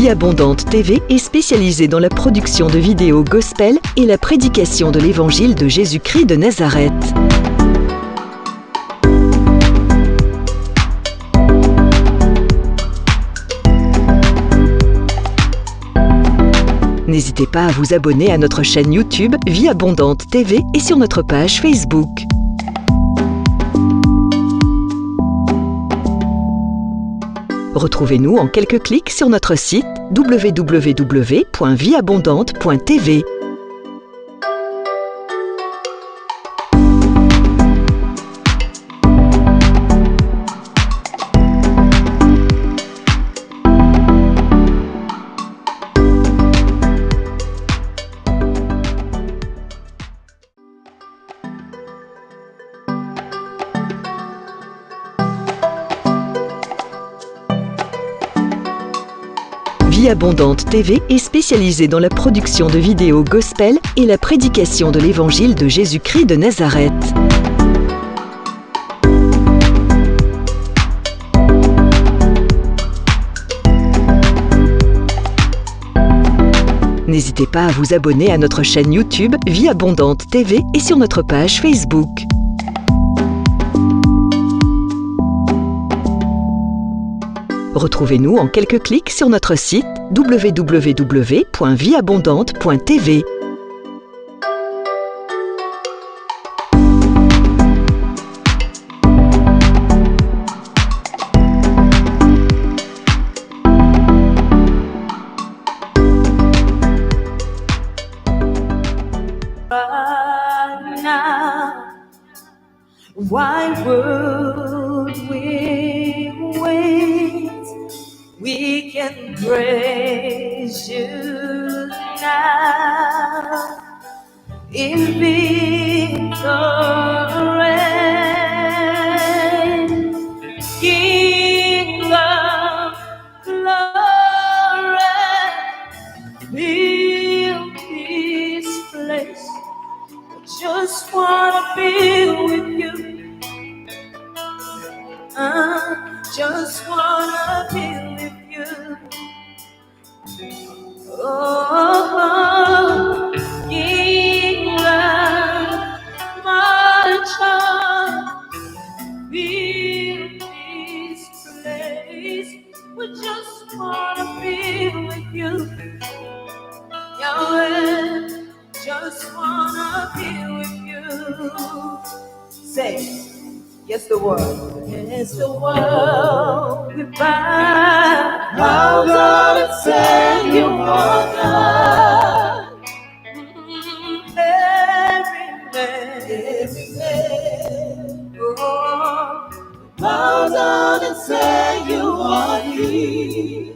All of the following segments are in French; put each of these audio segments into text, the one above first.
Vie Abondante TV est spécialisée dans la production de vidéos gospel et la prédication de l'évangile de Jésus-Christ de Nazareth. N'hésitez pas à vous abonner à notre chaîne YouTube Vie Abondante TV et sur notre page Facebook. Retrouvez-nous en quelques clics sur notre site www.vieabondante.tv. Vie Abondante TV est spécialisée dans la production de vidéos gospel et la prédication de l'évangile de Jésus-Christ de Nazareth. N'hésitez pas à vous abonner à notre chaîne YouTube Vie Abondante TV et sur notre page Facebook. Retrouvez-nous en quelques clics sur notre site www.vieabondante.tv. Right now, why would we wait? We can praise you now in victory. King of glory, fill this place. Just wanna be with you. Just wanna be with you. Oh, King of my child, fill this place. We just wanna be with you, Yahweh. Just wanna be with you. Say, yes, the world. Yes, the world. Goodbye. Bow down and say you are God. Every man. Oh, bow down and say you are He.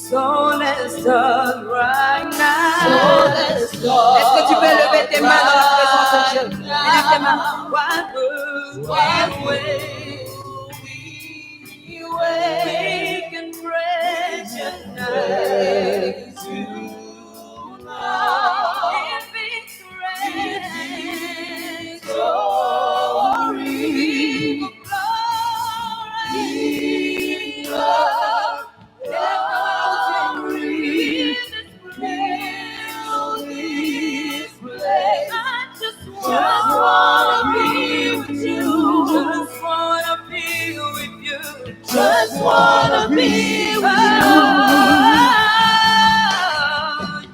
So let's start right now. So let's start. Est-ce que tu peux lever tes mains dans la présence de Dieu? Lève tes mains. Why we can praise you now. In victory, glory, just wanna be with you.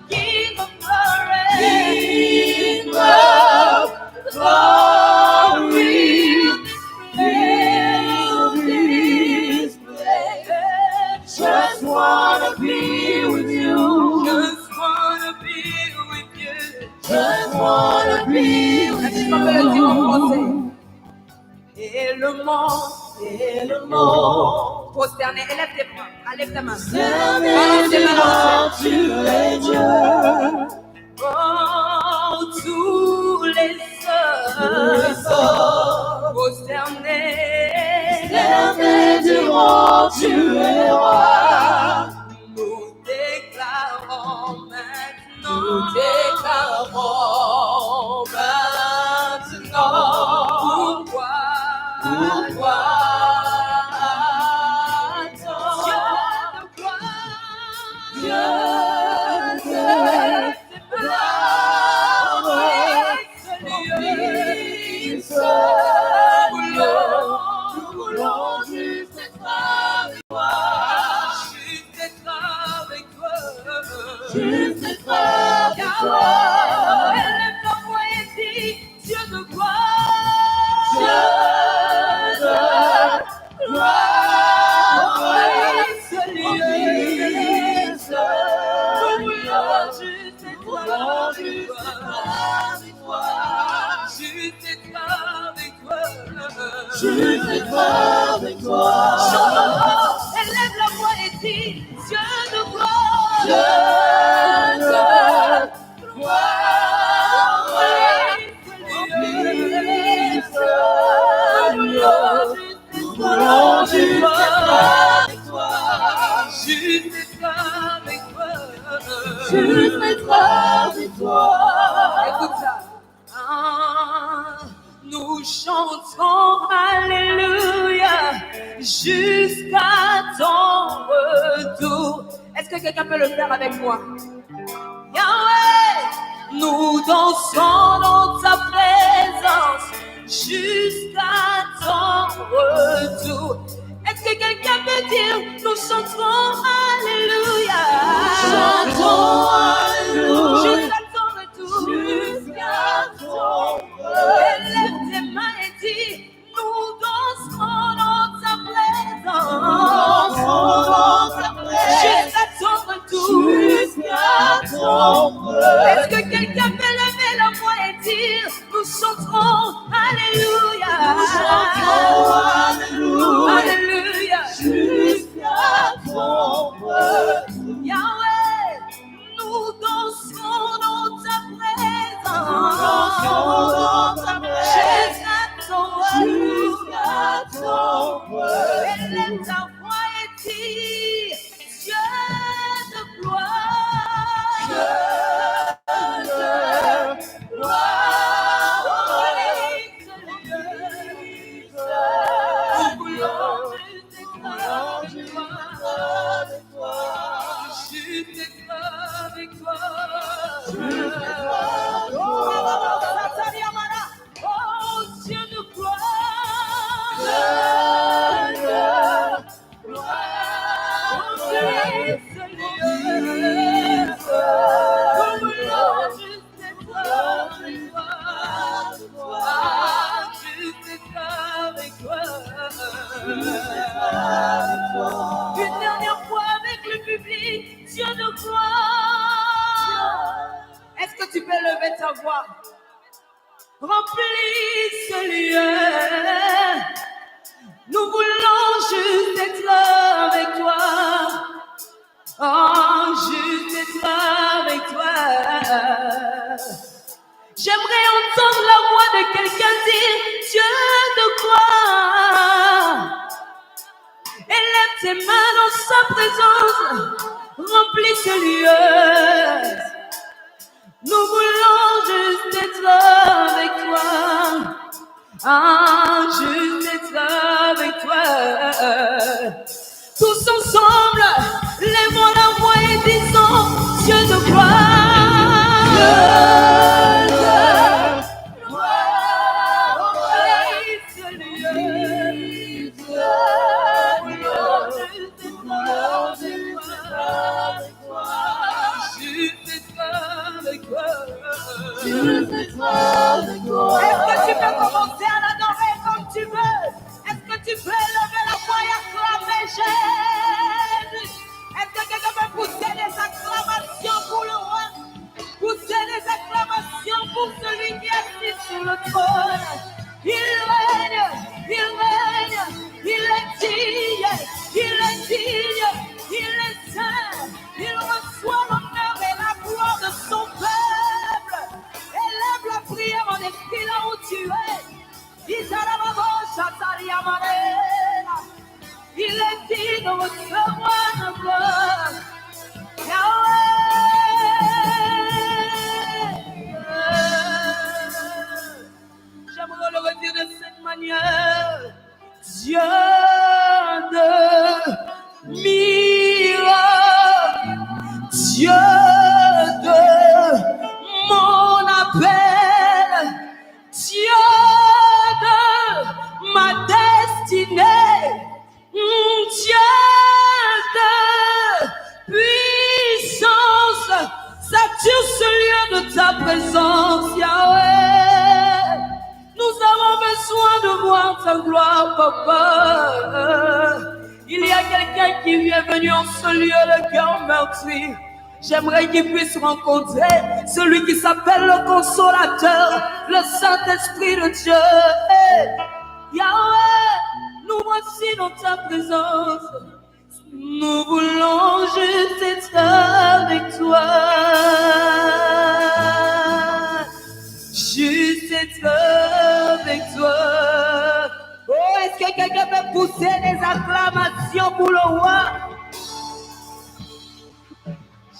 King of glory, King of glory, fill this place. Just wanna be with you. Just wanna be with you. Just wanna be with you. Et le monde, prosterné, élève tes bras, lève ta main. Oh, tous les hommes, prosternés, devant tu es roi. Nous déclarons maintenant, pourquoi Juste être avec toi. Chante encore, élève la voix et dis, Dieu de gloire. Dieu de gloire. Juste être avec toi. Juste être avec toi. Juste être avec toi. Écoute ça. Nous chantons Alléluia jusqu'à ton retour. Est-ce que quelqu'un peut le faire avec moi? Yahweh, nous dansons dans ta présence jusqu'à ton retour. Est-ce que quelqu'un peut dire, nous chantons Alléluia? Chantons Alléluia jusqu'à ton retour. Jusqu'à ton retour. Élève tes mains et dis, nous danserons dans ta présence. Nous dansons dans ta présence. Jusqu'à ton retour. Jusqu'à ton retour. Est-ce que quelqu'un peut lever la voix et dire, nous chanterons Alléluia. Nous chantons Alléluia. Alléluia. Jusqu'à ton retour. Yahweh, nous dansons dans ta présence. Nous dansons dans ta présence. Jusqu'à ton retour. Jusqu'à ton retour. Élève ta voix et dis, Dieu de gloire. Dieu de gloire. Nous voulons juste être avec toi. Juste être avec toi. Juste être avec toi. Oh, Dieu de gloire. Dieu de gloire. Nous voulons juste être avec toi. Juste être avec toi. Une dernière fois avec le public, Dieu de gloire. Est-ce que tu peux lever ta voix? Remplis ce lieu. Nous voulons juste être avec toi. Oh, juste être avec toi. J'aimerais entendre la voix de quelqu'un dire, Dieu de gloire. Élève tes mains dans sa présence. Remplis ce lieu. Nous voulons juste être avec toi. Ah, juste être avec toi. Tous ensemble, lèvons la voix et disons, Dieu de gloire. Dieu de gloire. Remplis ce lieu. Juste être avec toi. Juste être avec toi. Juste être avec toi. Est-ce que tu peux commencer à l'adorer comme tu veux? Est-ce que tu peux lever la voix et acclamer Jésus? Est-ce que quelqu'un peut pousser des acclamations pour le roi? Pousser des acclamations pour celui qui est assis sur le trône. Il règne, il règne, il est digne, il est digne, il est saint. Il reçoit l'honneur et la gloire de son peuple. Élève la prière en esprit là où tu es. Il est digne de recevoir notre gloire. J'aimerais le redire de cette manière. Dieu de miracle, Dieu de mon appel, Dieu de ma destinée, Dieu de puissance, sature ce lieu de ta présence, Yahweh. Nous avons besoin de voir ta gloire, Papa. Il y a quelqu'un qui est venu en ce lieu, le cœur meurtri. J'aimerais qu'il puisse rencontrer celui qui s'appelle le Consolateur, le Saint-Esprit de Dieu. Yahweh, nous voici dans ta présence. Nous voulons juste être avec toi. Juste être avec toi. Oh, est-ce que quelqu'un peut pousser des acclamations pour le roi?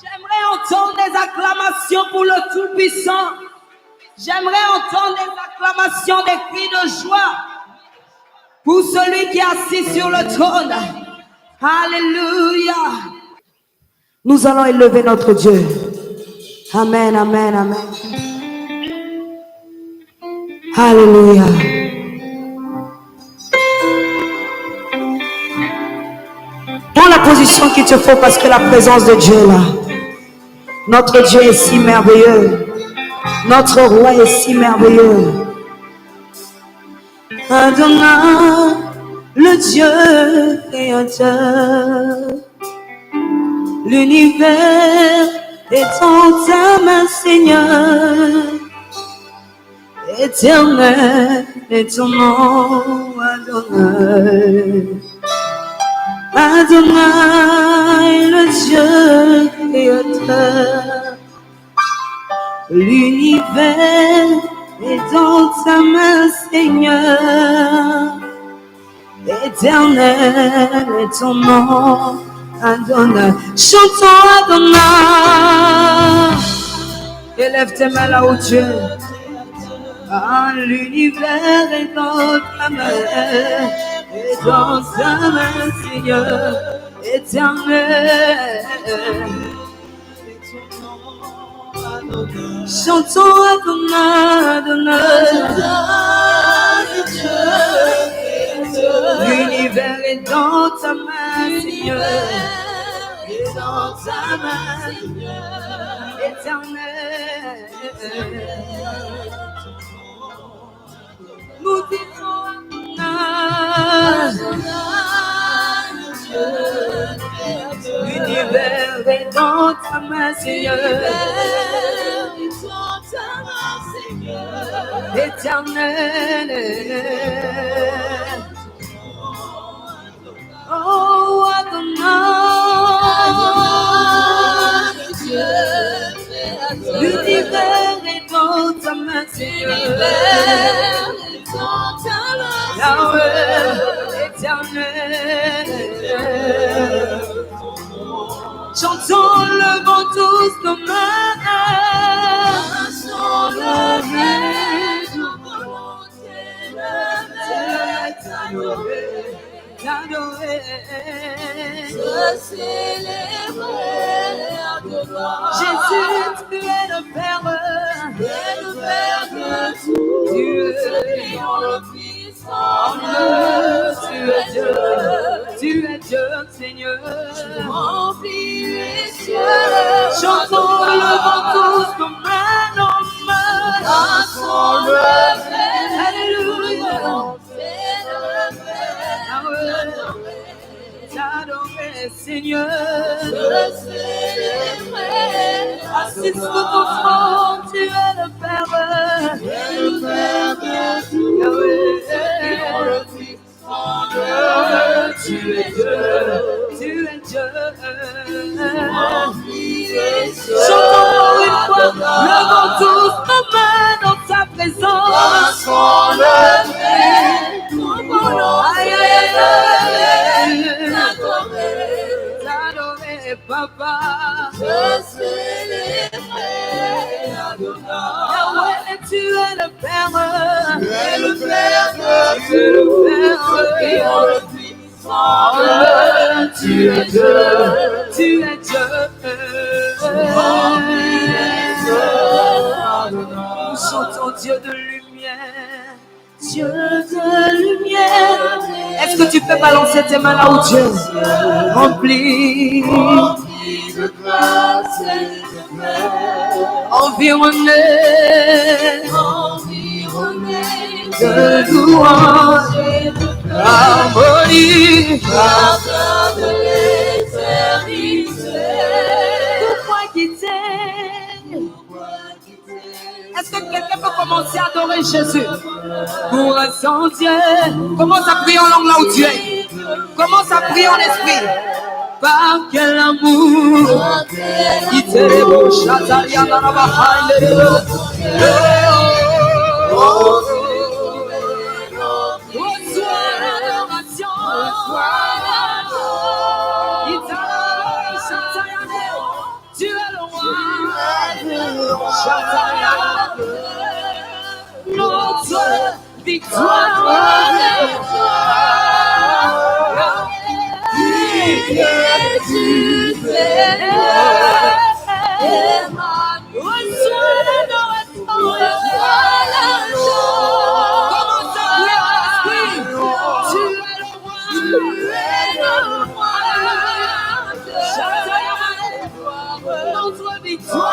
J'aimerais entendre des acclamations pour le Tout-Puissant. J'aimerais entendre des acclamations, des cris de joie pour celui qui est assis sur le trône. Alléluia. Nous allons élever notre Dieu. Amen, amen, amen. Alléluia. Prends la position qu'il te faut parce que la présence de Dieu est là. Notre Dieu est si merveilleux. Notre roi est si merveilleux. Adonai, le Dieu créateur. L'univers est en ta main, Seigneur. Éternel est ton nom, Adonai. Adonai, le Dieu créateur. L'univers est dans ta main, Seigneur. Éternel est ton nom, Adonai. Chantons Adonai. Élève tes mains là où Dieu. Ah, l'univers est dans ta main. Et dans ta main, Seigneur, éternel. Chantons Adonai, l'univers est dans ta main, Seigneur. Et dans ta main, éternel. Nous disons l'univers est dans ta main, Seigneur. Éternel. Oh Adonai, l'univers est dans ta main, Seigneur. Yahweh, éternel. Chantons, levons tous nos mains. Chantons, levez nos volontés, t'adorer, te célébrer, Jésus, tu es le Père, de tout Dieu, le Fils en eux, tu es Dieu, Seigneur, tu remplis les cieux. Chantons, levons tous nos mains, nos mains, chantons, levez, alléluia, t'adorer, Seigneur, te célébrer, assis sur ton trône, tu es le Père, de tout, le Fils en eux, tu es Dieu, chantons pour une fois, levons tous nos mains dans ta présence, t'adorer, Papa, te célébrer, Adonai. Yahweh, tu es le Père, tu es le Père de tu es Dieu, tu es Dieu. Nous chantons Dieu de lumière, Dieu de lumière. Est-ce que tu peux balancer tes mains là où Dieu remplit de grâce et de paix, environné de louange et de harmonie, parfum de l'éternité. Pourquoi quitter? Est-ce que quelqu'un peut commencer à adorer Jésus. Pour un sentier. Commence à prier en langue là où tu es. Commence à prier en esprit. Par quel amour. Tu es le roi. Notre victoire. Notre victoire.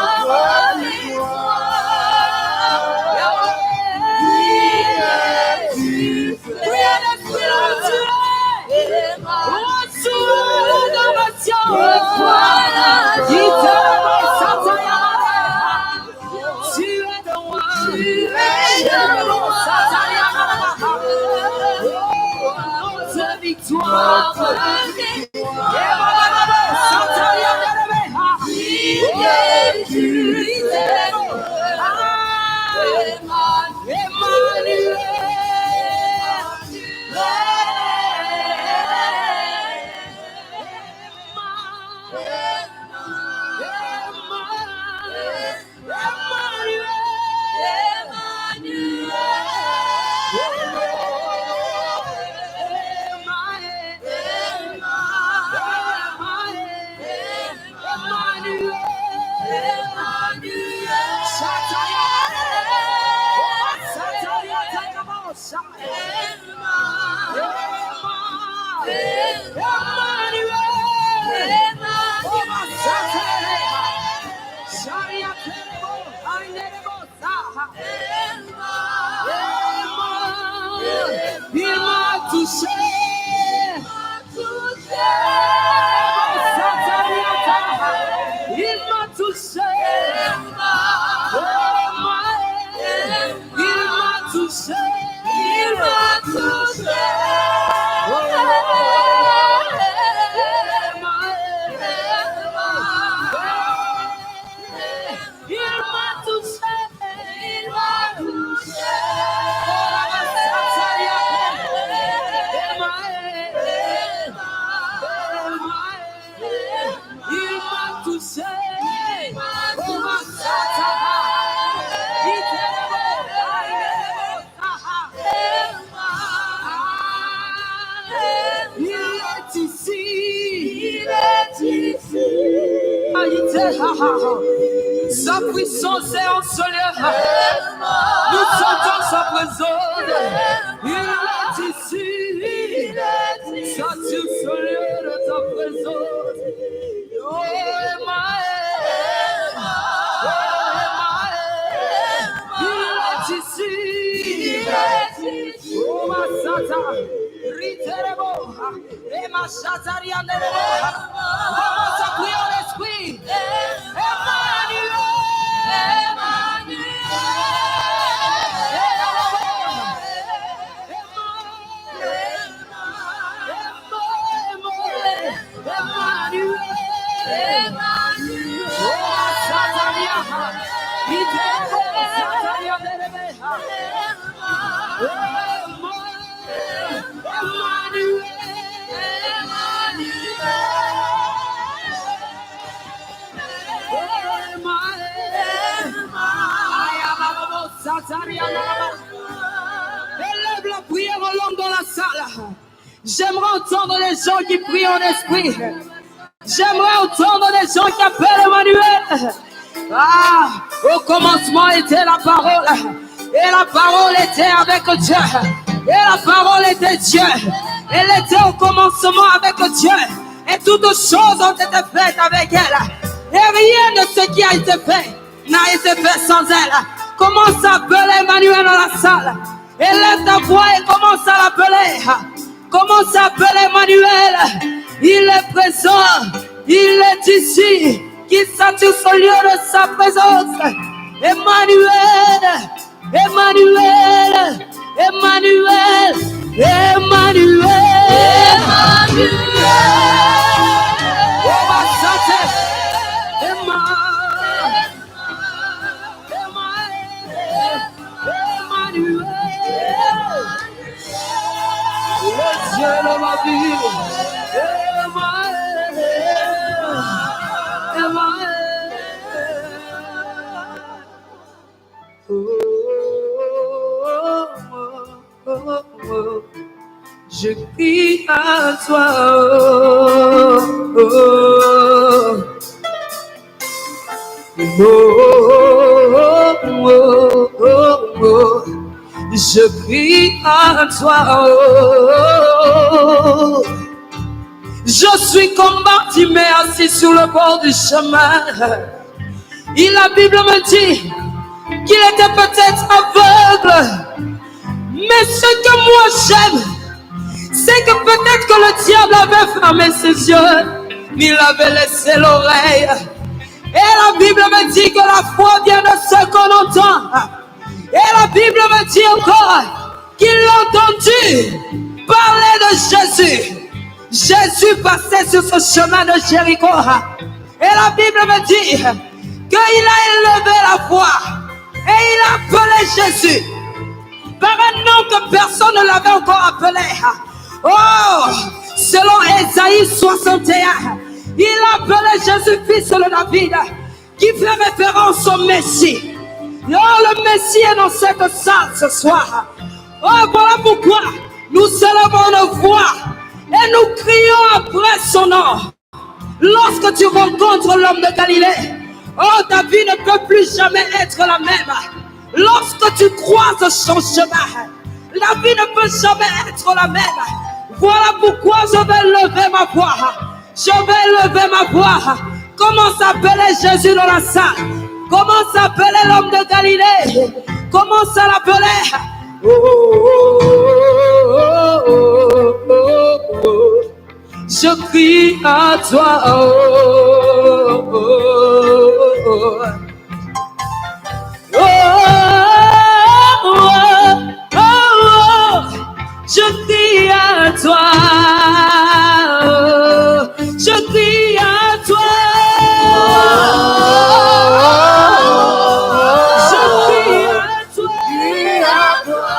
Sa puissance est en ce lieu. Nous sentons sa présence. Il est ici. Sature ce lieu de ta présence. Oh, il est ici. Oh, ma sata. Riterebo. Et ma chatarianerebo. Commence à prier en esprit. Élève la prière en langue dans la salle. J'aimerais entendre les gens qui prient en esprit. J'aimerais entendre les gens qui appellent Emmanuel. Ah, au commencement était la parole. Et la parole était avec Dieu. Et la parole était Dieu. Elle était au commencement avec Dieu. Et toutes choses ont été faites avec elle. Et rien de ce qui a été fait n'a été fait sans elle. Commence à appeler Emmanuel dans la salle. Élève ta voix et commence à l'appeler. Commence à appeler Emmanuel. Il est présent. Il est ici. Qu'il sature ce lieu de sa présence. Emmanuel. Emmanuel, Emmanuel, Emmanuel, je crie à toi, oh, oh, oh, oh, oh, je crie à toi, oh. Je suis comme Bartimée assis sur le bord du chemin. Et la Bible me dit qu'il était peut-être aveugle, mais ce que moi j'aime, c'est que peut-être que le diable avait fermé ses yeux, mais il avait laissé l'oreille. Et la Bible me dit que la foi vient de ce qu'on entend. Et la Bible me dit encore qu'il a entendu parler de Jésus. Jésus passait sur ce chemin de Jéricho. Et la Bible me dit qu'il a élevé la voix et il a appelé Jésus par un nom que personne ne l'avait encore appelé. Oh, selon Ésaïe 61, il a appelé Jésus fils de David, qui fait référence au Messie. Oh, le Messie est dans cette salle ce soir. Oh, voilà pourquoi nous élevons nos voix et nous crions après son nom. Lorsque tu rencontres l'homme de Galilée, oh, ta vie ne peut plus jamais être la même. Lorsque tu croises son chemin, la vie ne peut jamais être la même. Voilà pourquoi je vais lever ma voix. Je vais lever ma voix. Comment s'appelait Jésus dans la salle? Comment s'appelait l'homme de Galilée? Comment ça l'appelait? Oh, oh, oh, oh, oh, oh. Je crie à toi. Oh, oh, oh, oh. Oh, oh, oh, oh, je crie à toi, je crie à toi, je crie à toi,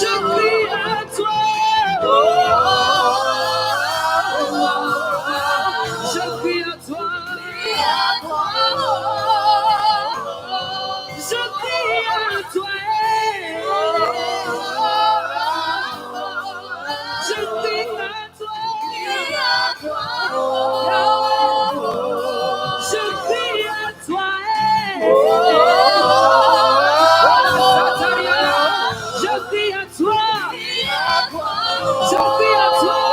je crie à toi, je crie à toi. Je crie à toi, je crie à toi, je crie à toi, je crie à toi,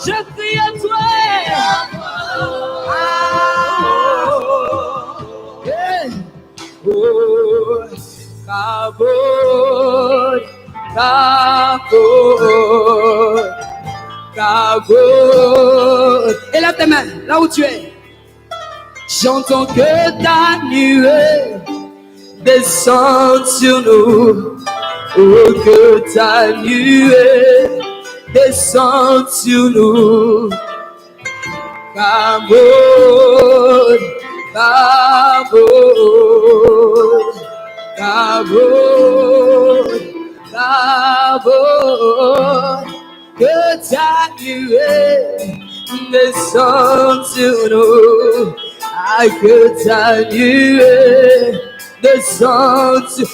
je crie à toi. Kabod, kabod. Élève tes mains là où tu es. J'entends que ta nuée descend sur nous. Oh, que ta nuée descend sur nous. Kabod, kabod, kabod, kabod. Good time you the song to know. I could tell you the song to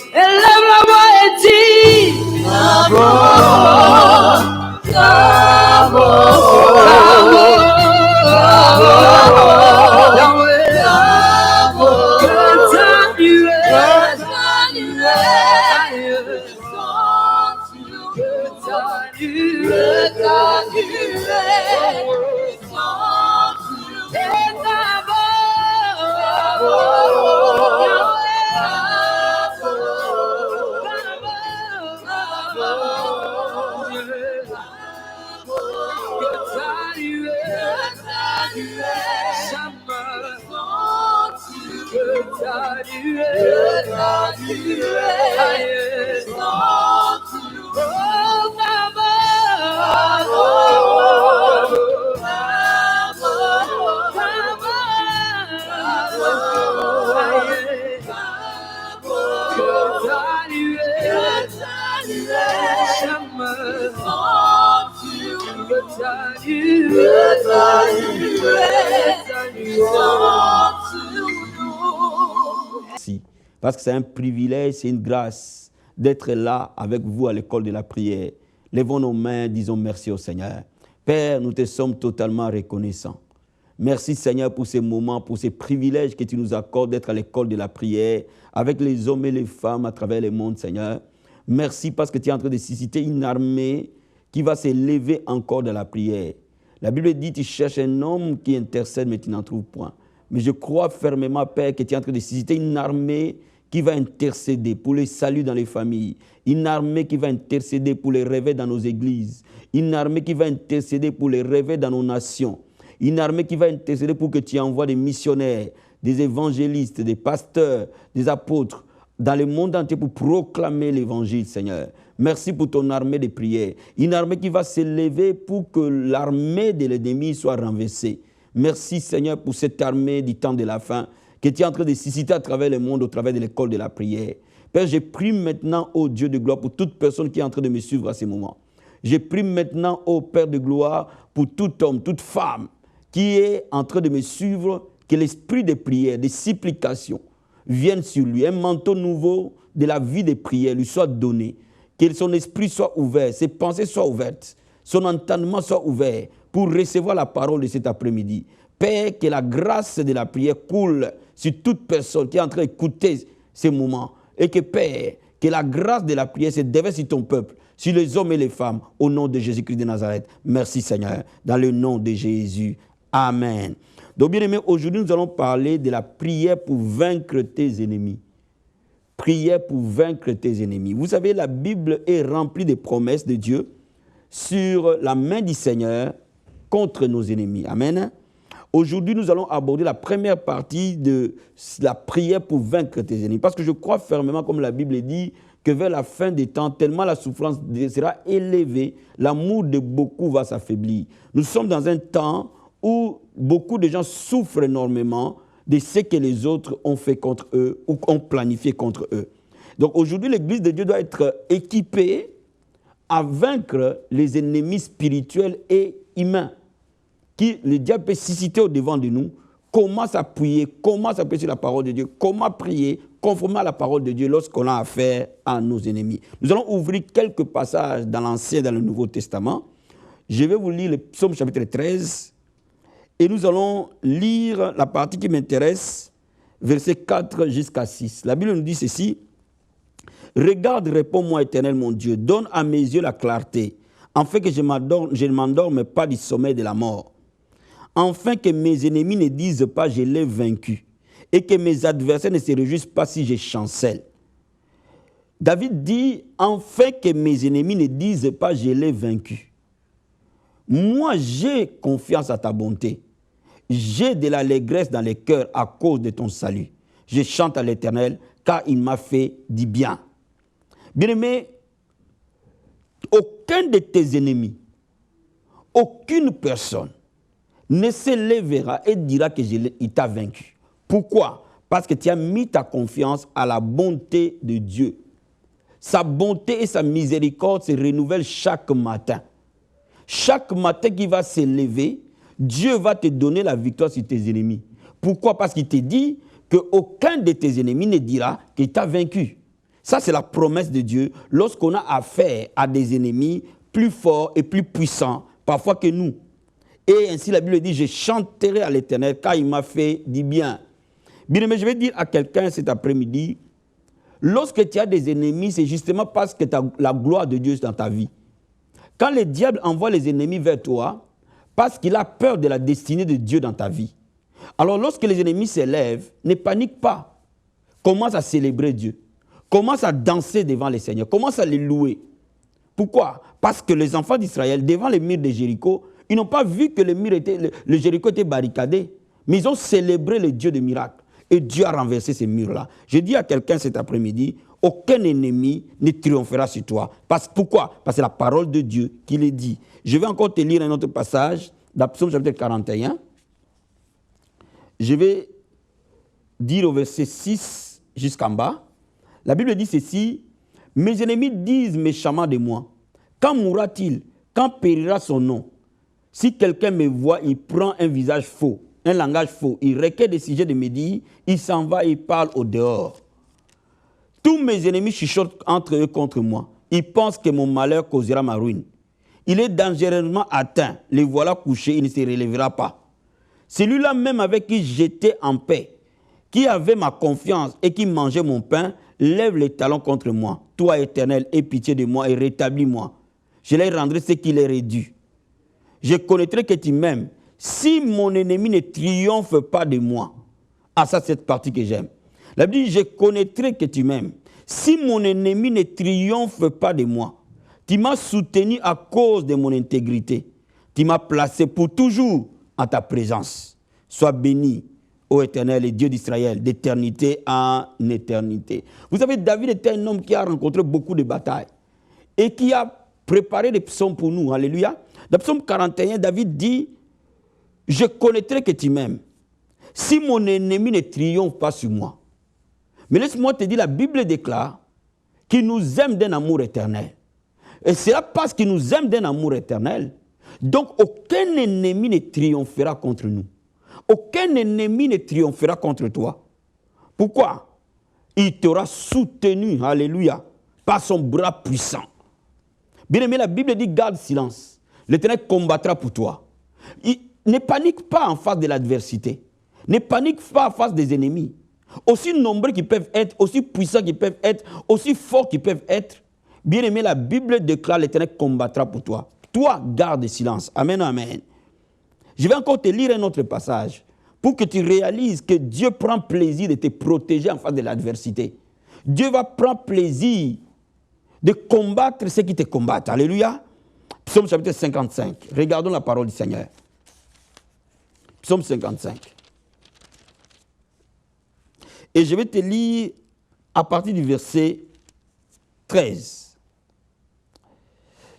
Parce que c'est un privilège, c'est une grâce d'être là avec vous à l'école de la prière. Lèvons nos mains, disons merci au Seigneur. Père, nous te sommes totalement reconnaissants. Merci Seigneur pour ces moments, pour ces privilèges que tu nous accordes d'être à l'école de la prière avec les hommes et les femmes à travers le monde, Seigneur. Merci parce que tu es en train de susciter une armée qui va s'élever encore dans la prière. La Bible dit, tu cherches un homme qui intercède, mais tu n'en trouves point. Mais je crois fermement, Père, que tu es en train de susciter une armée qui va intercéder pour les saluts dans les familles, une armée qui va intercéder pour les réveils dans nos églises, une armée qui va intercéder pour les réveils dans nos nations, une armée qui va intercéder pour que tu envoies des missionnaires, des évangélistes, des pasteurs, des apôtres dans le monde entier pour proclamer l'évangile, Seigneur. Merci pour ton armée de prière, une armée qui va s'élever pour que l'armée de l'ennemi soit renversée. Merci, Seigneur, pour cette armée du temps de la fin que tu es en train de susciter à travers le monde, au travers de l'école de la prière. Père, je prie maintenant, ô Dieu de gloire, pour toute personne qui est en train de me suivre à ce moment. Je prie maintenant, ô Père de gloire, pour tout homme, toute femme qui est en train de me suivre, que l'esprit de prière, de supplication vienne sur lui. Un manteau nouveau de la vie de prière lui soit donné. Que son esprit soit ouvert, ses pensées soient ouvertes, son entendement soit ouvert pour recevoir la parole de cet après-midi. Père, que la grâce de la prière coule sur toute personne qui est en train d'écouter ces moments. Et que Père, que la grâce de la prière se déverse sur ton peuple, sur les hommes et les femmes, au nom de Jésus-Christ de Nazareth. Merci Seigneur, dans le nom de Jésus. Amen. Donc bien aimé, aujourd'hui nous allons parler de la prière pour vaincre tes ennemis. Prière pour vaincre tes ennemis. Vous savez, la Bible est remplie de promesses de Dieu sur la main du Seigneur contre nos ennemis. Amen. Aujourd'hui, nous allons aborder la première partie de la prière pour vaincre tes ennemis. Parce que je crois fermement, comme la Bible dit, que vers la fin des temps, tellement la souffrance sera élevée, l'amour de beaucoup va s'affaiblir. Nous sommes dans un temps où beaucoup de gens souffrent énormément de ce que les autres ont fait contre eux ou ont planifié contre eux. Donc aujourd'hui, l'Église de Dieu doit être équipée à vaincre les ennemis spirituels et humains qui le diable peut susciter au-devant de nous. Comment s'appuyer sur la parole de Dieu, comment prier conformément à la parole de Dieu lorsqu'on a affaire à nos ennemis. Nous allons ouvrir quelques passages dans l'Ancien et dans le Nouveau Testament. Je vais vous lire le psaume chapitre 13 et nous allons lire la partie qui m'intéresse, versets 4 jusqu'à 6. La Bible nous dit ceci: « Regarde, réponds-moi, Éternel mon Dieu, donne à mes yeux la clarté, afin que je ne m'endorme pas du sommeil de la mort. Afin que mes ennemis ne disent pas « je l'ai vaincu » et que mes adversaires ne se réjouissent pas si je chancelle. » David dit « afin que mes ennemis ne disent pas « je l'ai vaincu ». Moi, j'ai confiance à ta bonté. J'ai de l'allégresse dans le cœur à cause de ton salut. Je chante à l'Éternel car il m'a fait du bien. Bien-aimé, aucun de tes ennemis, aucune personne ne se lèvera et dira qu'il t'a vaincu. Pourquoi? Parce que tu as mis ta confiance à la bonté de Dieu. Sa bonté et sa miséricorde se renouvellent chaque matin. Chaque matin qui va se lever, Dieu va te donner la victoire sur tes ennemis. Pourquoi? Parce qu'il te dit qu'aucun de tes ennemis ne dira qu'il t'a vaincu. Ça, c'est la promesse de Dieu lorsqu'on a affaire à des ennemis plus forts et plus puissants, parfois que nous. Et ainsi, la Bible dit, je chanterai à l'Éternel car il m'a fait du bien. Bien aimé, je vais dire à quelqu'un cet après-midi, lorsque tu as des ennemis, c'est justement parce que tu as la gloire de Dieu dans ta vie. Quand le diable envoie les ennemis vers toi, parce qu'il a peur de la destinée de Dieu dans ta vie. Alors lorsque les ennemis s'élèvent, ne panique pas. Commence à célébrer Dieu. Commence à danser devant le Seigneur. Commence à les louer. Pourquoi? Parce que les enfants d'Israël, devant les murs de Jéricho, ils n'ont pas vu que le Jéricho était barricadé, mais ils ont célébré le Dieu des miracles. Et Dieu a renversé ces murs-là. Je dis à quelqu'un cet après-midi, aucun ennemi ne triomphera sur toi. Pourquoi? Parce que c'est la parole de Dieu qui le dit. Je vais encore te lire un autre passage, dans Psaume chapitre 41. Je vais dire au verset 6 jusqu'en bas. La Bible dit ceci, « Mes ennemis disent méchamment de moi, quand mourra-t-il? Quand périra son nom? Si quelqu'un me voit, il prend un visage faux, un langage faux, il requiert des sujets de me dire, il s'en va et parle au dehors. Tous mes ennemis chuchotent entre eux contre moi. Ils pensent que mon malheur causera ma ruine. Il est dangereusement atteint, le voilà couché, il ne se relèvera pas. Celui-là même avec qui j'étais en paix, qui avait ma confiance et qui mangeait mon pain, lève les talons contre moi. Toi, Éternel, aie pitié de moi et rétablis-moi. Je leur rendrai ce qui leur est dû. Je connaîtrai que tu m'aimes. Si mon ennemi ne triomphe pas de moi, ah ça c'est cette partie que j'aime. La Bible dit, je connaîtrai que tu m'aimes. Si mon ennemi ne triomphe pas de moi, tu m'as soutenu à cause de mon intégrité. Tu m'as placé pour toujours en ta présence. Sois béni, ô Éternel et Dieu d'Israël, d'éternité en éternité. Vous savez, David était un homme qui a rencontré beaucoup de batailles et qui a préparé des psaumes pour nous. Alléluia. Dans Psaume 41, David dit, je connaîtrai que tu m'aimes. Si mon ennemi ne triomphe pas sur moi. Mais laisse-moi te dire, la Bible déclare qu'il nous aime d'un amour éternel. Et c'est là parce qu'il nous aime d'un amour éternel. Donc aucun ennemi ne triomphera contre nous. Aucun ennemi ne triomphera contre toi. Pourquoi? Il t'aura soutenu, alléluia, par son bras puissant. Bien aimé, la Bible dit, garde silence. L'Éternel combattra pour toi. Ne panique pas en face de l'adversité. Ne panique pas en face des ennemis. Aussi nombreux qu'ils peuvent être, aussi puissants qu'ils peuvent être, aussi forts qu'ils peuvent être. Bien aimé, la Bible déclare, l'Éternel combattra pour toi. Toi, garde silence. Amen, amen. Je vais encore te lire un autre passage pour que tu réalises que Dieu prend plaisir de te protéger en face de l'adversité. Dieu va prendre plaisir de combattre ceux qui te combattent. Alléluia. Psaume chapitre 55. Regardons la parole du Seigneur. Psaume 55. Et je vais te lire à partir du verset 13.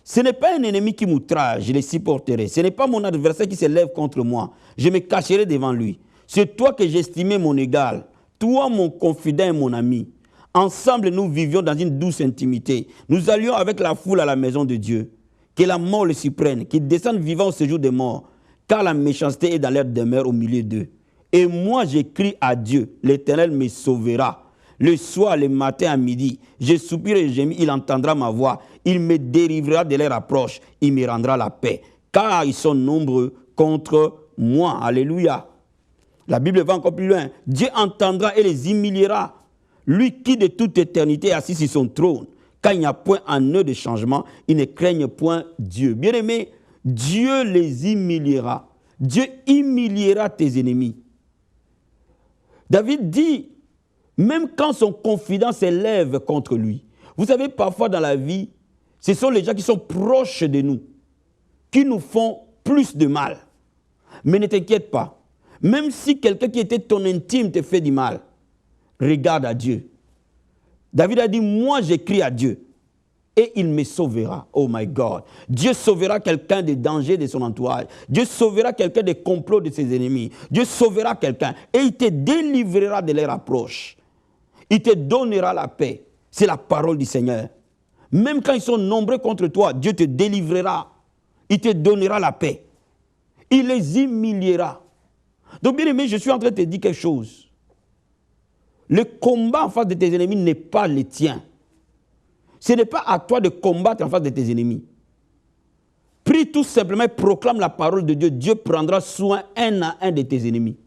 Ce n'est pas un ennemi qui m'outrage, je le supporterai. Ce n'est pas mon adversaire qui se lève contre moi. Je me cacherai devant lui. C'est toi que j'estimais mon égal. Toi, mon confident et mon ami. Ensemble, nous vivions dans une douce intimité. Nous allions avec la foule à la maison de Dieu. Que la mort le surprenne, qu'il descende vivant au séjour des morts, car la méchanceté est dans leur demeure au milieu d'eux. Et moi, j'écris à Dieu, l'Éternel me sauvera. Le soir, le matin, à midi, je soupire et gémis, il entendra ma voix. Il me délivrera de leur approche, il me rendra la paix. Car ils sont nombreux contre moi. Alléluia. La Bible va encore plus loin. Dieu entendra et les humiliera. Lui qui de toute éternité est assis sur son trône. Quand il n'y a point en eux de changement, ils ne craignent point Dieu. Bien-aimé, Dieu les humiliera. Dieu humiliera tes ennemis. David dit, même quand son confident s'élève contre lui. Vous savez, parfois dans la vie, ce sont les gens qui sont proches de nous, qui nous font plus de mal. Mais ne t'inquiète pas. Même si quelqu'un qui était ton intime te fait du mal, regarde à Dieu. David a dit, moi j'écris à Dieu et il me sauvera. Oh my God. Dieu sauvera quelqu'un des dangers de son entourage. Dieu sauvera quelqu'un des complots de ses ennemis. Dieu sauvera quelqu'un et il te délivrera de leur approche. Il te donnera la paix. C'est la parole du Seigneur. Même quand ils sont nombreux contre toi, Dieu te délivrera. il te donnera la paix. Il les humiliera. Donc, bien aimé, je suis en train de te dire quelque chose. Le combat en face de tes ennemis n'est pas le tien. Ce n'est pas à toi de combattre en face de tes ennemis. Prie tout simplement, proclame la parole de Dieu. Dieu prendra soin un à un de tes ennemis.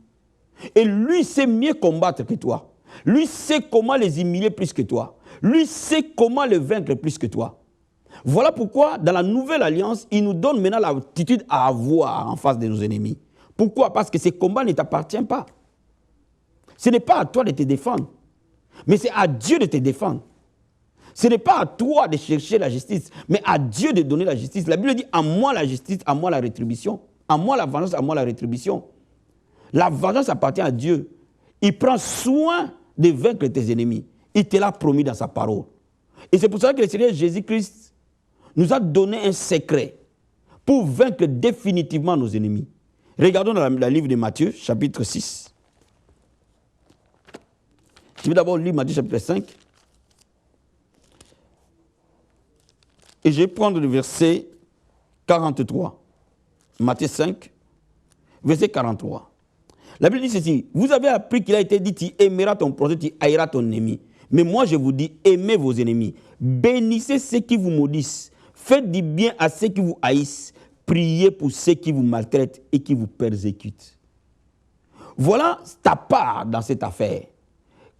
Et lui sait mieux combattre que toi. Lui sait comment les humilier plus que toi. Lui sait comment les vaincre plus que toi. Voilà pourquoi, dans la nouvelle alliance, il nous donne maintenant l'attitude à avoir en face de nos ennemis. Pourquoi? Parce que ces combats ne t'appartiennent pas. Ce n'est pas à toi de te défendre, mais c'est à Dieu de te défendre. Ce n'est pas à toi de chercher la justice, mais à Dieu de donner la justice. La Bible dit, à moi la justice, à moi la rétribution. À moi la vengeance, à moi la rétribution. La vengeance appartient à Dieu. Il prend soin de vaincre tes ennemis. Il te l'a promis dans sa parole. Et c'est pour ça que le Seigneur Jésus-Christ nous a donné un secret pour vaincre définitivement nos ennemis. Regardons dans le livre de Matthieu, chapitre 6. Je vais d'abord lire Matthieu, chapitre 5. Et je vais prendre le verset 43. Matthieu 5, verset 43. La Bible dit ceci. Vous avez appris qu'il a été dit, tu aimeras ton prochain, tu haïras ton ennemi. Mais moi, je vous dis, aimez vos ennemis. Bénissez ceux qui vous maudissent. Faites du bien à ceux qui vous haïssent. Priez pour ceux qui vous maltraitent et qui vous persécutent. Voilà ta part dans cette affaire.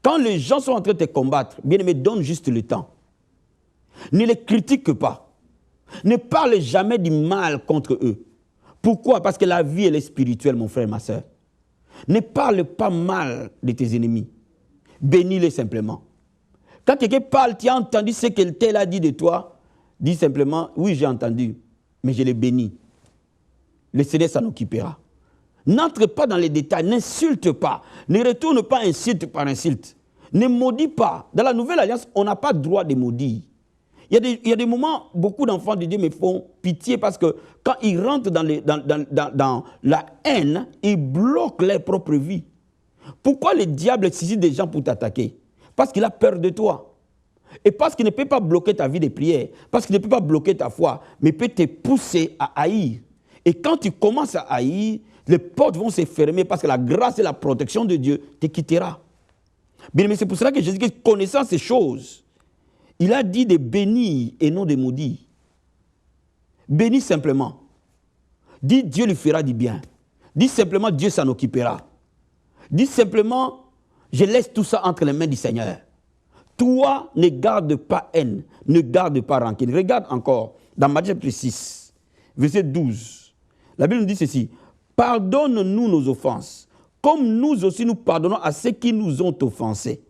Quand les gens sont en train de te combattre, bien-aimé, donne juste le temps. Ne les critique pas. Ne parle jamais du mal contre eux. Pourquoi? Parce que la vie, elle est spirituelle, mon frère, ma soeur. Ne parle pas mal de tes ennemis. Bénis-les simplement. Quand quelqu'un parle, tu as entendu ce qu'elle t'a dit de toi, dis simplement, oui, j'ai entendu, mais je les bénis. Le Seigneur s'en occupera. N'entre pas dans les détails, n'insulte pas. Ne retourne pas insulte par insulte. Ne maudis pas. Dans la nouvelle alliance, on n'a pas le droit de maudire. Il y a des moments, beaucoup d'enfants de Dieu me font pitié parce que quand ils rentrent dans la haine, ils bloquent leur propre vie. Pourquoi le diable saisit des gens pour t'attaquer? Parce qu'il a peur de toi. Et parce qu'il ne peut pas bloquer ta vie de prière, parce qu'il ne peut pas bloquer ta foi, mais peut te pousser à haïr. Et quand tu commences à haïr, les portes vont se fermer parce que la grâce et la protection de Dieu te quittera. Bien, mais c'est pour cela que Jésus, connaissant ces choses, il a dit de bénir et non de maudire. Bénis simplement. Dis Dieu lui fera du bien. Dis simplement Dieu s'en occupera. Dis simplement je laisse tout ça entre les mains du Seigneur. Toi, ne garde pas haine, ne garde pas rancune. Regarde encore dans Matthieu chapitre 6, verset 12. La Bible nous dit ceci. Pardonne-nous nos offenses, comme nous aussi nous pardonnons à ceux qui nous ont offensés.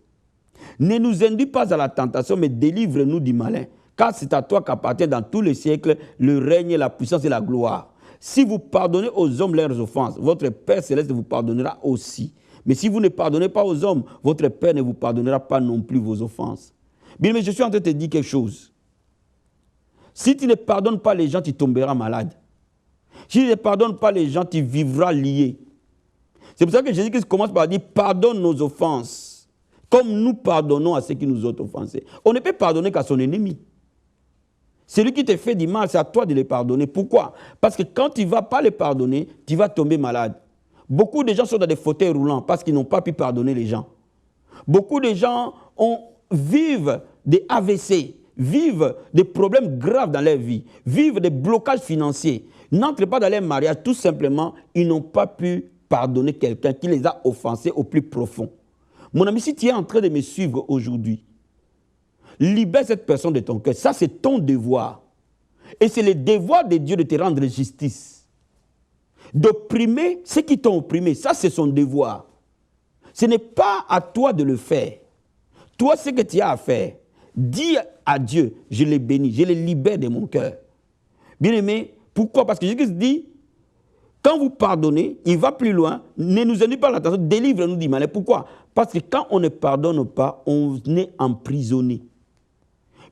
Ne nous induis pas à la tentation, mais délivre-nous du malin. Car c'est à toi qu'appartient dans tous les siècles le règne, la puissance et la gloire. Si vous pardonnez aux hommes leurs offenses, votre Père céleste vous pardonnera aussi. Mais si vous ne pardonnez pas aux hommes, votre Père ne vous pardonnera pas non plus vos offenses. Bien, mais je suis en train de te dire quelque chose. Si tu ne pardonnes pas les gens, tu tomberas malade. Si tu ne pardonnes pas les gens, tu vivras lié. C'est pour ça que Jésus-Christ commence par dire, pardonne nos offenses, comme nous pardonnons à ceux qui nous ont offensés. On ne peut pardonner qu'à son ennemi. Celui qui te fait du mal, c'est à toi de le pardonner. Pourquoi? Parce que quand tu ne vas pas le pardonner, tu vas tomber malade. Beaucoup de gens sont dans des fauteuils roulants parce qu'ils n'ont pas pu pardonner les gens. Beaucoup de gens vivent des AVC, vivent des problèmes graves dans leur vie, vivent des blocages financiers, n'entrent pas dans leur mariage, tout simplement, ils n'ont pas pu pardonner quelqu'un qui les a offensés au plus profond. Mon ami, si tu es en train de me suivre aujourd'hui, libère cette personne de ton cœur. Ça, c'est ton devoir. Et c'est le devoir de Dieu de te rendre justice. D'opprimer ceux qui t'ont opprimé, ça, c'est son devoir. Ce n'est pas à toi de le faire. Toi, ce que tu as à faire, dis à Dieu, je les bénis, je les libère de mon cœur. Bien-aimé, pourquoi? Parce que Jésus dit, quand vous pardonnez, il va plus loin, ne nous induis pas l'attention, délivre-nous du mal. Pourquoi? Parce que quand on ne pardonne pas, on est emprisonné.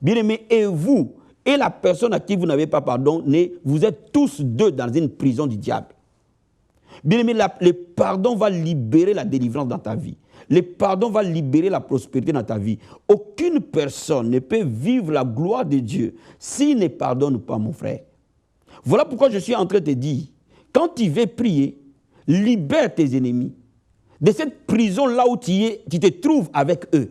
Bien-aimé, et vous, et la personne à qui vous n'avez pas pardonné, vous êtes tous deux dans une prison du diable. Bien-aimé, le pardon va libérer la délivrance dans ta vie. Le pardon va libérer la prospérité dans ta vie. Aucune personne ne peut vivre la gloire de Dieu s'il ne pardonne pas, mon frère. Voilà pourquoi je suis en train de te dire, quand tu veux prier, libère tes ennemis de cette prison là où tu te trouves avec eux.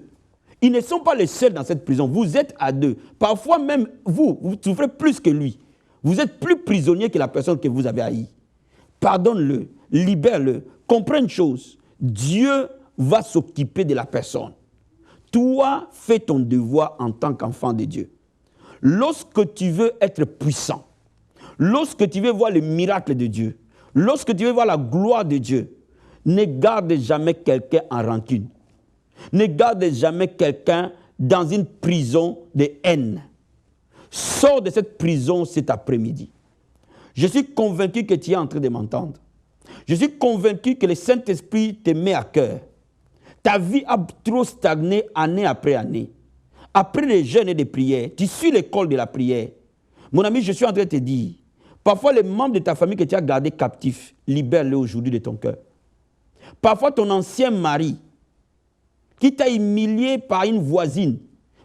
Ils ne sont pas les seuls dans cette prison, vous êtes à deux. Parfois même vous souffrez plus que lui. Vous êtes plus prisonnier que la personne que vous avez haïe. Pardonne-le, libère-le. Comprends une chose, Dieu va s'occuper de la personne. Toi, fais ton devoir en tant qu'enfant de Dieu. Lorsque tu veux être puissant, lorsque tu veux voir le miracle de Dieu, lorsque tu veux voir la gloire de Dieu, ne garde jamais quelqu'un en rancune. Ne garde jamais quelqu'un dans une prison de haine. Sors de cette prison cet après-midi. Je suis convaincu que tu es en train de m'entendre. Je suis convaincu que le Saint-Esprit te met à cœur. Ta vie a trop stagné année après année. Après les jeûnes et les prières, tu suis l'école de la prière. Mon ami, je suis en train de te dire, parfois les membres de ta famille que tu as gardés captifs, libère-les aujourd'hui de ton cœur. Parfois ton ancien mari, qui t'a humilié par une voisine,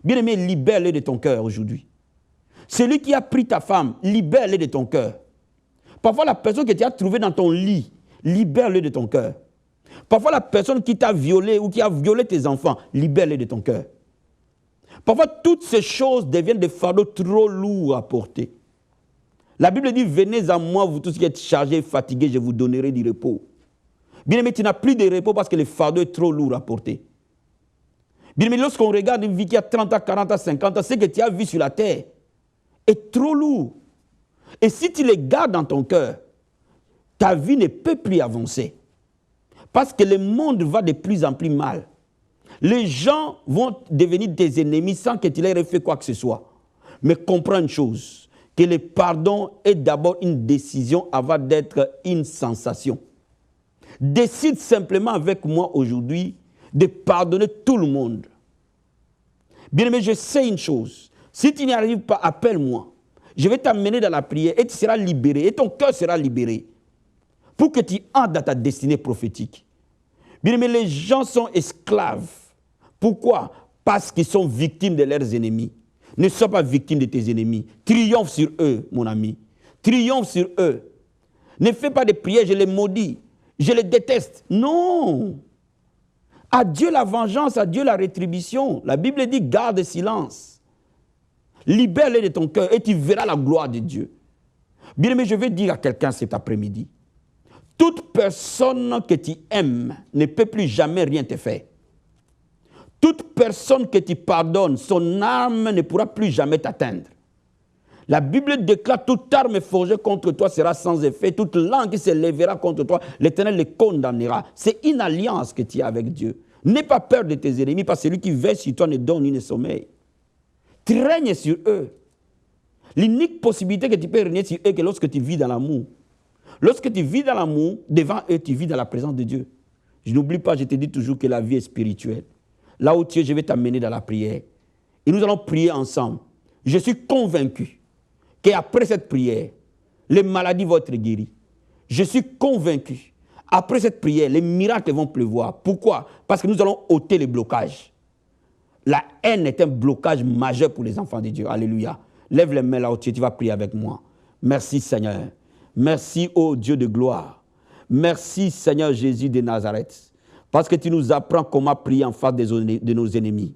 bien aimé, libère-les de ton cœur aujourd'hui. Celui qui a pris ta femme, libère-les de ton cœur. Parfois la personne que tu as trouvée dans ton lit, libère-les de ton cœur. Parfois la personne qui t'a violé ou qui a violé tes enfants, libère-les de ton cœur. Parfois toutes ces choses deviennent des fardeaux trop lourds à porter. La Bible dit, venez à moi, vous tous qui êtes chargés et fatigués, je vous donnerai du repos. Bien aimé, tu n'as plus de repos parce que le fardeau est trop lourd à porter. Bien aimé, lorsqu'on regarde une vie qui a 30 ans, 40 ans, 50 ans, ce que tu as vu sur la terre est trop lourd. Et si tu les gardes dans ton cœur, ta vie ne peut plus avancer. Parce que le monde va de plus en plus mal. Les gens vont devenir des ennemis sans que tu leur aies fait quoi que ce soit. Mais comprends une chose, que le pardon est d'abord une décision avant d'être une sensation. Décide simplement avec moi aujourd'hui de pardonner tout le monde. Bien aimé, je sais une chose. Si tu n'y arrives pas, appelle-moi. Je vais t'amener dans la prière et tu seras libéré. Et ton cœur sera libéré. Pour que tu entres dans ta destinée prophétique. Bien aimé, les gens sont esclaves. Pourquoi? Parce qu'ils sont victimes de leurs ennemis. Ne sois pas victime de tes ennemis. Triomphe sur eux, mon ami. Triomphe sur eux. Ne fais pas de prières, je les maudis. Je les déteste. Non. À Dieu la vengeance, à Dieu la rétribution. La Bible dit garde silence. Libère-les de ton cœur et tu verras la gloire de Dieu. Bien aimé, je vais dire à quelqu'un cet après-midi. Toute personne que tu aimes ne peut plus jamais rien te faire. Toute personne que tu pardonnes, son arme ne pourra plus jamais t'atteindre. La Bible déclare toute arme forgée contre toi sera sans effet. Toute langue qui se lèvera contre toi, l'Éternel les condamnera. C'est une alliance que tu as avec Dieu. N'aie pas peur de tes ennemis, parce que celui qui veille sur toi ne donne ni ne sommeille. Tu règnes sur eux. L'unique possibilité que tu peux régner sur eux, c'est lorsque tu vis dans l'amour. Lorsque tu vis dans l'amour, devant eux, tu vis dans la présence de Dieu. Je n'oublie pas, je te dis toujours que la vie est spirituelle. Là où tu es, je vais t'amener dans la prière. Et nous allons prier ensemble. Je suis convaincu qu'après cette prière, les maladies vont être guéries. Je suis convaincu. Après cette prière, les miracles vont pleuvoir. Pourquoi? Parce que nous allons ôter les blocages. La haine est un blocage majeur pour les enfants de Dieu. Alléluia. Lève les mains là où tu es, tu vas prier avec moi. Merci Seigneur. Merci ô Dieu de gloire. Merci Seigneur Jésus de Nazareth. Parce que tu nous apprends comment prier en face de nos ennemis.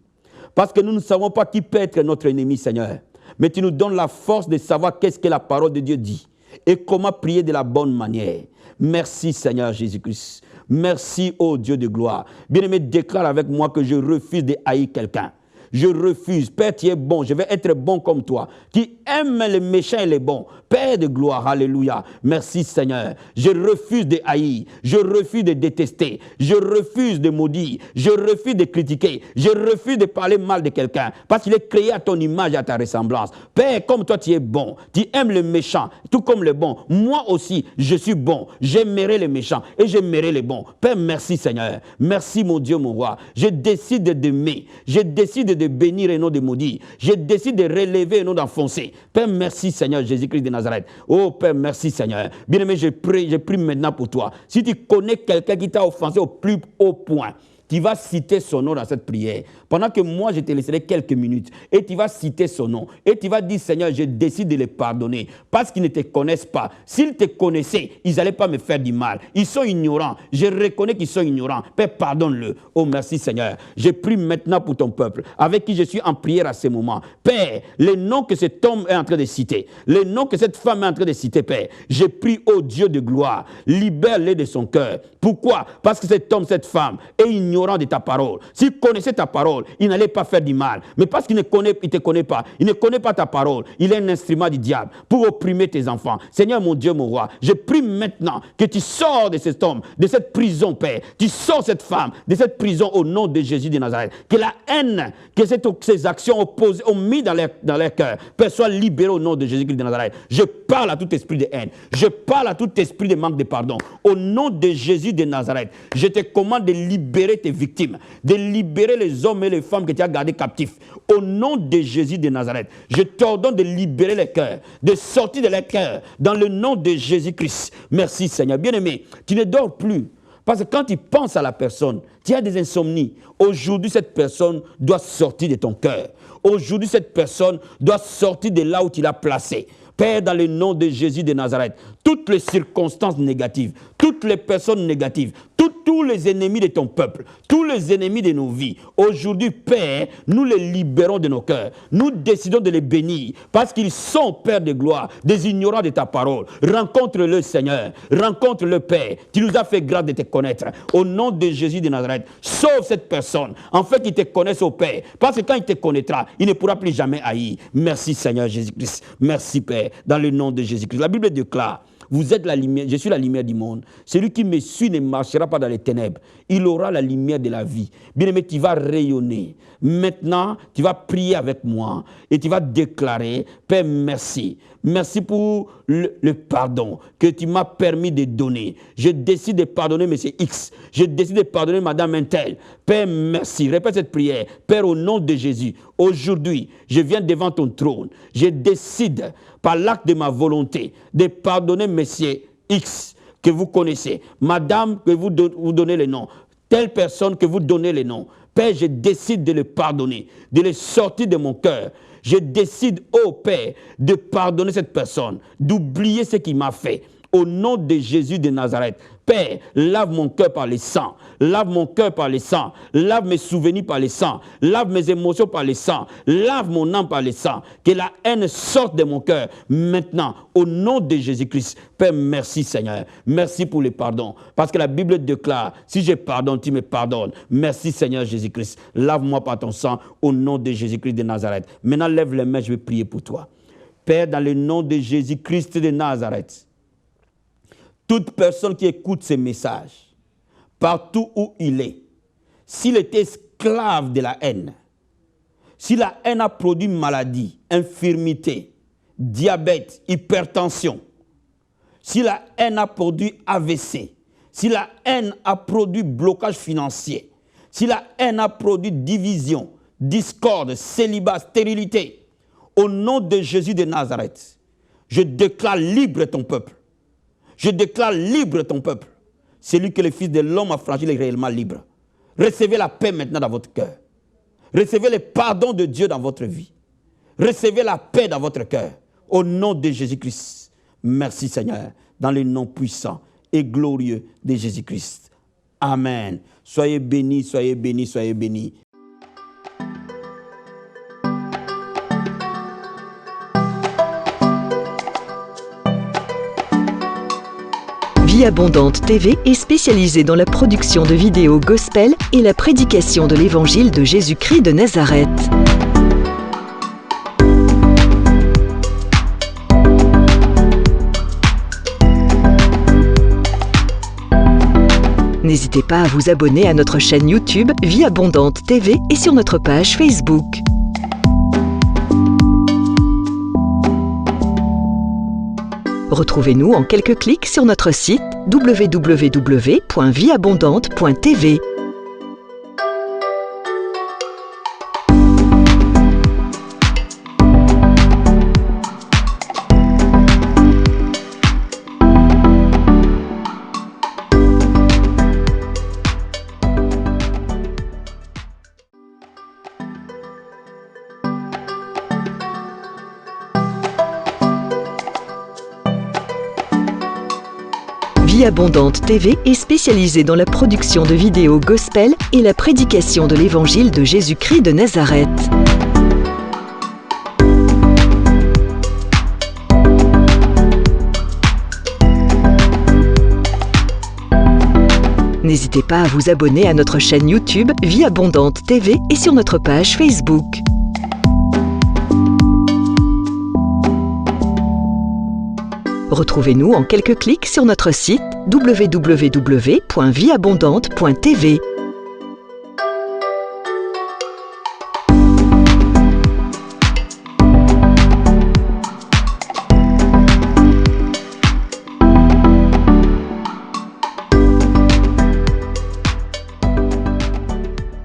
Parce que nous ne savons pas qui peut être notre ennemi, Seigneur. Mais tu nous donnes la force de savoir qu'est-ce que la parole de Dieu dit. Et comment prier de la bonne manière. Merci Seigneur Jésus-Christ. Merci ô Dieu de gloire. Bien-aimé, déclare avec moi que je refuse de haïr quelqu'un. Je refuse. Père, tu es bon. Je vais être bon comme toi. Qui aime les méchants et les bons. Père de gloire. Alléluia. Merci Seigneur. Je refuse de haïr. Je refuse de détester. Je refuse de maudire. Je refuse de critiquer. Je refuse de parler mal de quelqu'un. Parce qu'il est créé à ton image et à ta ressemblance. Père, comme toi tu es bon. Tu aimes les méchants. Tout comme les bons. Moi aussi, je suis bon. J'aimerai les méchants. Et j'aimerai les bons. Père, merci Seigneur. Merci mon Dieu, mon roi. Je décide d'aimer. Je décide de bénir et non de maudire. Je décide de relever et non d'enfoncer. Père, merci Seigneur Jésus-Christ de Nazareth. Oh Père, merci Seigneur. Bien-aimé, je prie maintenant pour toi. Si tu connais quelqu'un qui t'a offensé au plus haut point, tu vas citer son nom dans cette prière. Pendant que moi, je te laisserai quelques minutes. Et tu vas citer son nom. Et tu vas dire, Seigneur, je décide de les pardonner. Parce qu'ils ne te connaissent pas. S'ils te connaissaient, ils n'allaient pas me faire du mal. Ils sont ignorants. Je reconnais qu'ils sont ignorants. Père, pardonne-le. Oh, merci Seigneur. Je prie maintenant pour ton peuple, avec qui je suis en prière à ce moment. Père, les noms que cet homme est en train de citer, les noms que cette femme est en train de citer, Père, je prie, oh Dieu de gloire, libère-les de son cœur. Pourquoi? Parce que cet homme, cette femme est ignorant de ta parole. S'il connaissait ta parole, il n'allait pas faire du mal. Mais parce qu'il ne te connaît pas, il ne connaît pas ta parole, il est un instrument du diable pour opprimer tes enfants. Seigneur mon Dieu, mon roi, je prie maintenant que tu sors de cet homme, de cette prison, Père. Tu sors cette femme de cette prison au nom de Jésus de Nazareth. Que la haine, que ces actions opposées ont mis dans leur cœur, Père, soit libérée au nom de Jésus-Christ de Nazareth. Je parle à tout esprit de haine. Je parle à tout esprit de manque de pardon. Au nom de Jésus de Nazareth, je te commande de libérer tes victimes, de libérer les hommes et les femmes que tu as gardés captifs. Au nom de Jésus de Nazareth, je t'ordonne de libérer les cœurs, de sortir de les cœurs, dans le nom de Jésus-Christ. Merci Seigneur. Bien-aimé, tu ne dors plus. Parce que quand tu penses à la personne, tu as des insomnies. Aujourd'hui, cette personne doit sortir de ton cœur. Aujourd'hui, cette personne doit sortir de là où tu l'as placée. Père, dans le nom de Jésus de Nazareth, toutes les circonstances négatives, toutes les personnes négatives, tous les ennemis de ton peuple, tous les ennemis de nos vies, aujourd'hui, Père, nous les libérons de nos cœurs. Nous décidons de les bénir parce qu'ils sont, Père de gloire, des ignorants de ta parole. Rencontre-le, Seigneur. Rencontre-le, Père. Tu nous as fait grâce de te connaître. Au nom de Jésus de Nazareth, sauve cette personne, en fait qu'il te connaisse au Père. Parce que quand il te connaîtra, il ne pourra plus jamais haïr. Merci, Seigneur Jésus-Christ. Merci, Père, dans le nom de Jésus-Christ. La Bible déclare, vous êtes la lumière, je suis la lumière du monde. Celui qui me suit ne marchera pas dans les ténèbres. Il aura la lumière de la vie. Bien-aimé, tu vas rayonner. Maintenant, tu vas prier avec moi et tu vas déclarer, Père, merci. Merci pour le pardon que tu m'as permis de donner. Je décide de pardonner M. X. Je décide de pardonner Mme Intel. Père, merci. Répète cette prière. Père, au nom de Jésus, aujourd'hui, je viens devant ton trône. Je décide, par l'acte de ma volonté, de pardonner M. X, que vous connaissez. Madame, que vous donnez le nom. Telle personne que vous donnez le nom. Père, je décide de le pardonner, de le sortir de mon cœur. Je décide, oh Père, de pardonner cette personne, d'oublier ce qu'il m'a fait. Au nom de Jésus de Nazareth, Père, lave mon cœur par le sang, lave mon cœur par le sang, lave mes souvenirs par le sang, lave mes émotions par le sang, lave mon âme par le sang, que la haine sorte de mon cœur maintenant, au nom de Jésus-Christ. Père, merci Seigneur, merci pour le pardon, parce que la Bible déclare, si je pardonne, tu me pardonnes. Merci Seigneur Jésus-Christ, lave-moi par ton sang, au nom de Jésus-Christ de Nazareth. Maintenant, lève les mains, je vais prier pour toi. Père, dans le nom de Jésus-Christ de Nazareth, toute personne qui écoute ces messages, partout où il est, s'il est esclave de la haine, si la haine a produit maladie, infirmité, diabète, hypertension, si la haine a produit AVC, si la haine a produit blocage financier, si la haine a produit division, discorde, célibat, stérilité, au nom de Jésus de Nazareth, je déclare libre ton peuple. Je déclare libre ton peuple. Celui que le Fils de l'homme a franchi est réellement libre. Recevez la paix maintenant dans votre cœur. Recevez le pardon de Dieu dans votre vie. Recevez la paix dans votre cœur. Au nom de Jésus-Christ. Merci Seigneur. Dans le nom puissant et glorieux de Jésus-Christ. Amen. Soyez bénis, soyez bénis, soyez bénis. Vie Abondante TV est spécialisée dans la production de vidéos gospel et la prédication de l'évangile de Jésus-Christ de Nazareth. N'hésitez pas à vous abonner à notre chaîne YouTube Vie Abondante TV et sur notre page Facebook. Retrouvez-nous en quelques clics sur notre site www.vieabondante.tv. Abondante TV est spécialisée dans la production de vidéos gospel et la prédication de l'évangile de Jésus-Christ de Nazareth. N'hésitez pas à vous abonner à notre chaîne YouTube Vie Abondante TV et sur notre page Facebook. Retrouvez-nous en quelques clics sur notre site www.vieabondante.tv.